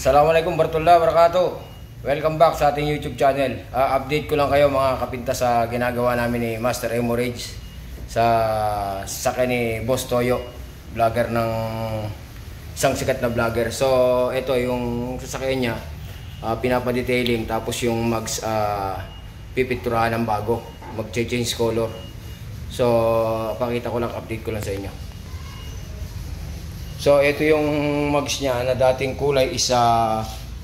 Assalamualaikum warahmatullahi wabarakatuh. Welcome back sa ating YouTube channel. Update ko lang kayo mga kapinta sa ginagawa namin ni Master Emo Rage sa sasakyan ni Boss Toyo, vlogger ng isang sikat na vlogger. So ito yung sasakyan niya, pinapa-detailing, tapos yung mags pipinturahan ng bago, mag-change color. So pakita ko lang, update ko lang sa inyo. So ito yung mags niya na dating kulay is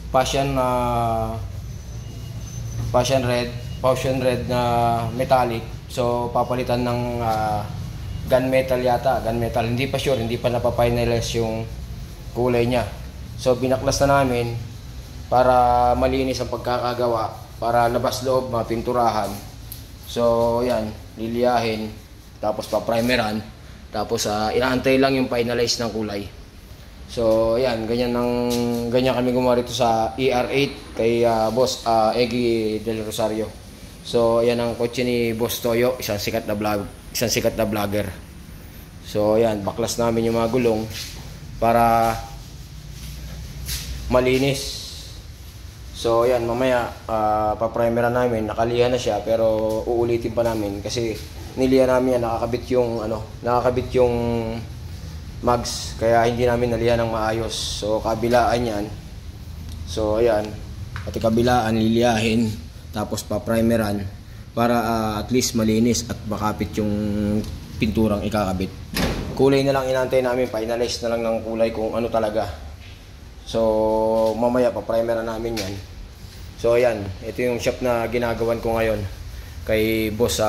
passion red na metallic. So papalitan ng gunmetal yata, gunmetal. Hindi pa sure, hindi pa napapinalize yung kulay niya. So binaklas na namin para malinis ang pagkakagawa, para labas loob mapinturahan. So yan, liliyahin, tapos pa-primeran. Tapos inaantay lang yung finalize ng kulay. So ayan, ganyan kami gumawa rito sa ER8 kay Boss Eggy Del Rosario. So ayan ang kotse ni Boss Toyo, isang sikat na vlogger. So ayan, baklas namin yung mga gulong para malinis. So ayan, mamaya pa-primeran namin, nakalihan na siya pero uulitin pa namin kasi nilihan namin yan, nakakabit yung mags, kaya hindi namin nalihan ng maayos. So kabilaan yan. So ayan, pati kabilaan liliyahin, tapos pa-primeran para at least malinis at makapit yung pinturang ikakabit. Kulay na lang inantay namin, finalize na lang ng kulay kung ano talaga. So mamaya pa-primeran namin yan. So ayan, ito yung shop na ginagawan ko ngayon kay Boss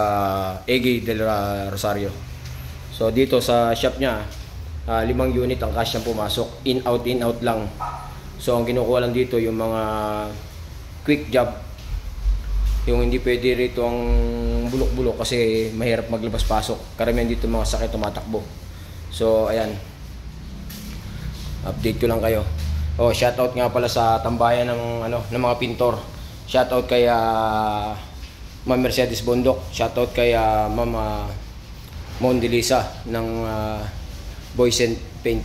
Eggy Del Rosario. So dito sa shop niya, 5 unit ang cash niyang pumasok, in out lang. So ang kinukuha lang dito yung mga quick job, yung hindi pwede rito ang bulok-bulok kasi mahirap maglabas pasok. Karamihan dito mga sakit tumatakbo. So ayan, update ko lang kayo. Shoutout nga pala sa tambayan ng ng mga pintor. Shoutout kay Ma'am Mercedes Bondok, shoutout kay Ma'am Mondelisa ng Boys and Paint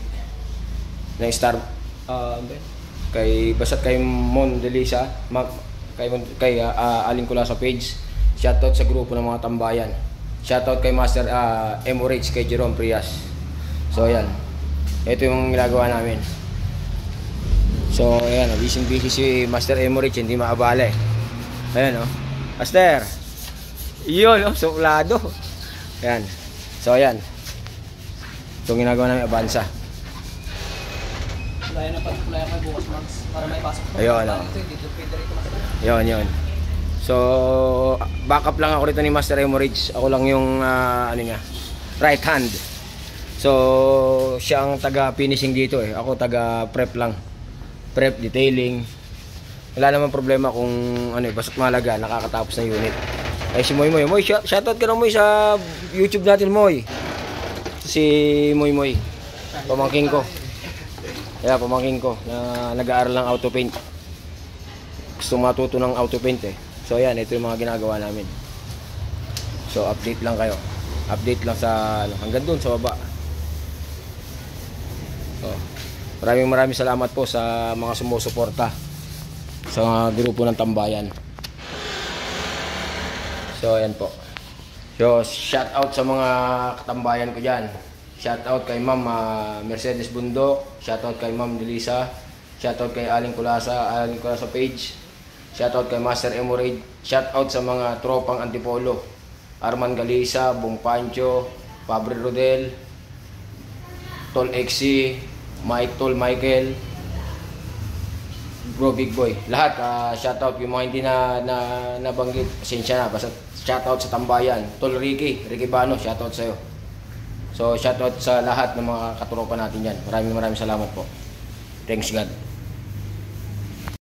ng Star, kay Mondelisa, kay Aling Kula sa page. Shoutout sa grupo ng mga tambayan. Shoutout kay Master Emo Rage, kay Jerome Prias. So ayan, ito yung ginagawa namin. So ayan, busy si Master Emo Rage, hindi maabala eh. Ayan Master, yun suplado. Ayan. So ayan, itong ginagawa namin, Avanza. Kulaya na pag-kulaya ka bukas, Max, para may pasok. Ayun, yun. So backup lang ako rito ni Master Emo Rage. Ako lang yung right hand. So siya ang taga finishing dito eh. Ako taga prep lang. Prep, detailing. Wala naman problema kung basta't mahalaga, nakakatapos ng unit. Ay si Moy, shoutout ka na Moy sa YouTube natin, Moy. Si Moy, pamangking ko. Pamangking ko na nag-aaral ng auto paint. Gusto matuto ng auto paint eh. So ayan, ito yung mga ginagawa namin. So update lang kayo. Update lang sa hanggang dun sa baba. So maraming salamat po sa mga sumusuporta sa grupo ng tambayan. So ayan po. So shout out sa mga katambayan ko dyan. Shout out kay Ma'am Mercedes Bundok. Shout out kay Ma'am Delisa. Shout out kay Aling Kulasa page. Shout out kay Master Emo Rage. Shout out sa mga tropang Antipolo, Arman Galisa, Bong Pancho, Pabre Rodel, Tol Exi, Tol Michael, Bro Big Boy. Lahat shoutout, yung mga hindi nabanggit, pasensya na. Basta shoutout sa tambayan. Tol Ricky Bano, shoutout sa'yo. So shoutout sa lahat ng mga katropa natin dyan. Maraming salamat po. Thanks God.